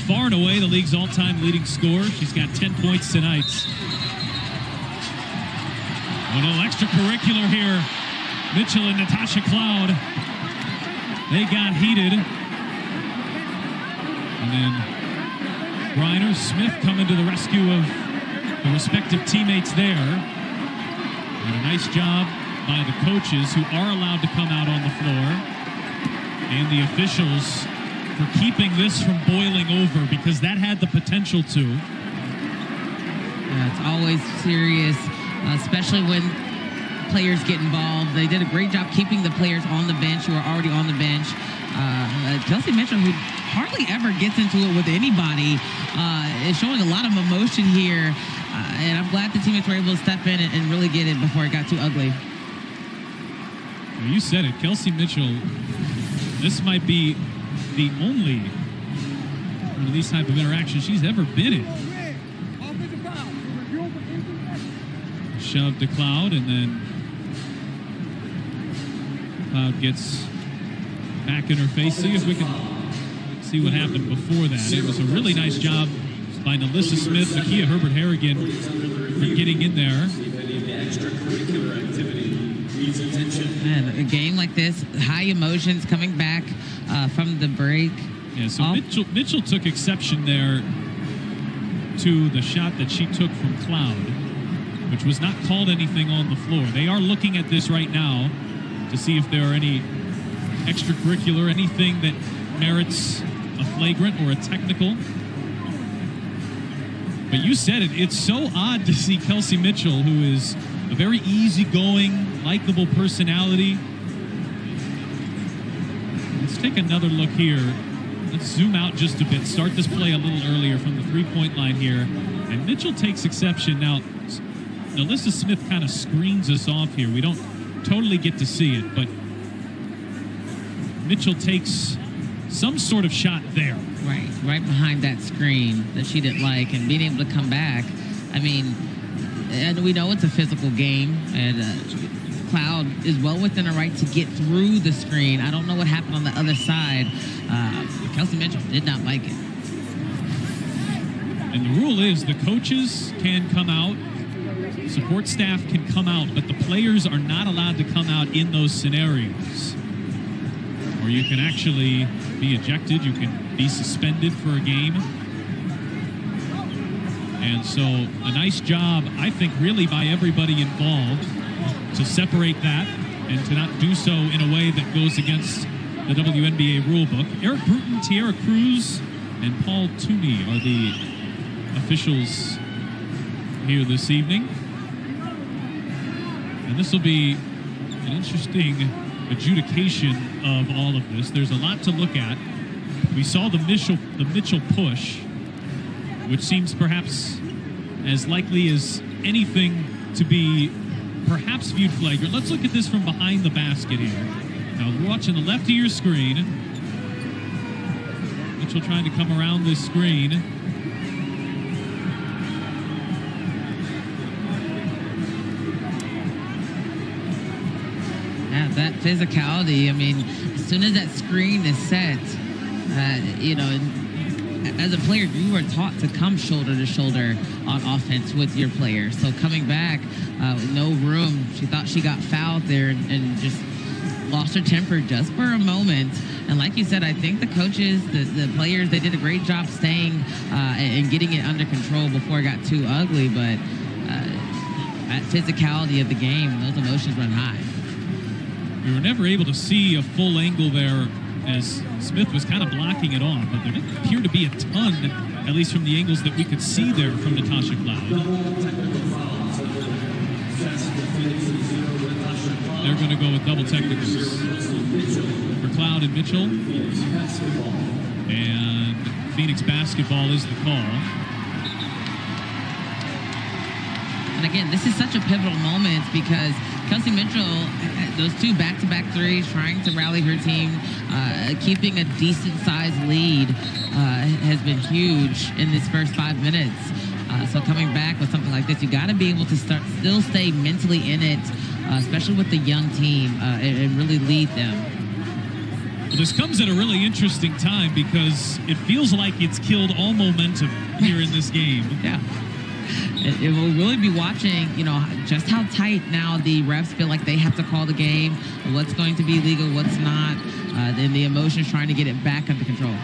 far and away the league's all-time leading scorer. She's got 10 points tonight. A little extracurricular here. Mitchell and Natasha Cloud. They got heated. And then Griner, Smith coming to the rescue of the respective teammates there. And a nice job by the coaches who are allowed to come out on the floor and the officials for keeping this from boiling over, because that had the potential to. Yeah, it's always serious, especially when players get involved. They did a great job keeping the players on the bench who are already on the bench. Kelsey Mitchell, who hardly ever gets into it with anybody, is showing a lot of emotion here. And I'm glad the teammates were able to step in and really get it before it got too ugly. Well, you said it, Kelsey Mitchell. This might be the only one of these type of interactions she's ever been in. Shove to Cloud, and then Cloud gets back in her face. See if we can see what happened before that. It was a really nice job by Natasha Smith, Nakia Herbert-Harrigan for getting in there. Man, a game like this, high emotions coming back from the break. Yeah, so Mitchell took exception there to the shot that she took from Cloud, which was not called anything on the floor. They are looking at this right now to see if there are any extracurricular, anything that merits a flagrant or a technical. But you said it, it's so odd to see Kelsey Mitchell, who is a very easygoing, likable personality. Let's take another look here. Let's zoom out just a bit, start this play a little earlier from the three-point line here. And Mitchell takes exception. Now, Natasha Smith kind of screens us off here. We don't totally get to see it, but Mitchell takes some sort of shot there. Right behind that screen that she didn't like, and being able to come back. I mean, and we know it's a physical game, and Cloud is well within her right to get through the screen. I don't know what happened on the other side. Kelsey Mitchell did not like it. And the rule is the coaches can come out, support staff can come out, but the players are not allowed to come out in those scenarios. Or you can actually be ejected, you can be suspended for a game. And so a nice job, I think, really by everybody involved to separate that and to not do so in a way that goes against the WNBA rulebook. Eric Bruton, Tierra Cruz, and Paul Tooney are the officials here this evening. And this will be an interesting adjudication of all of this. There's a lot to look at. We saw the Mitchell push, which seems perhaps as likely as anything to be perhaps viewed flagrant. Let's look at this from behind the basket here. Now, we're watching the left of your screen. Mitchell trying to come around this screen. Yeah, that physicality, I mean, as soon as that screen is set, you know, as a player, you were taught to come shoulder to shoulder on offense with your player. So coming back, no room. She thought she got fouled there and just lost her temper just for a moment. And like you said, I think the coaches, the players, they did a great job staying and getting it under control before it got too ugly. But that physicality of the game, those emotions run high. We were never able to see a full angle there as Smith was kind of blocking it off, but there didn't appear to be a ton, at least from the angles that we could see there from Natasha Cloud. They're going to go with double technicals for Cloud and Mitchell. And Phoenix basketball is the call. And again, this is such a pivotal moment because Kelsey Mitchell, those two back-to-back threes, trying to rally her team, keeping a decent-sized lead has been huge in this first 5 minutes. So coming back with something like this, you got to be able to still stay mentally in it, especially with the young team, and really lead them. Well, this comes at a really interesting time because it feels like it's killed all momentum here in this game. Yeah. It will really be watching, just how tight now the refs feel like they have to call the game, what's going to be legal, what's not, then the emotions trying to get it back under control.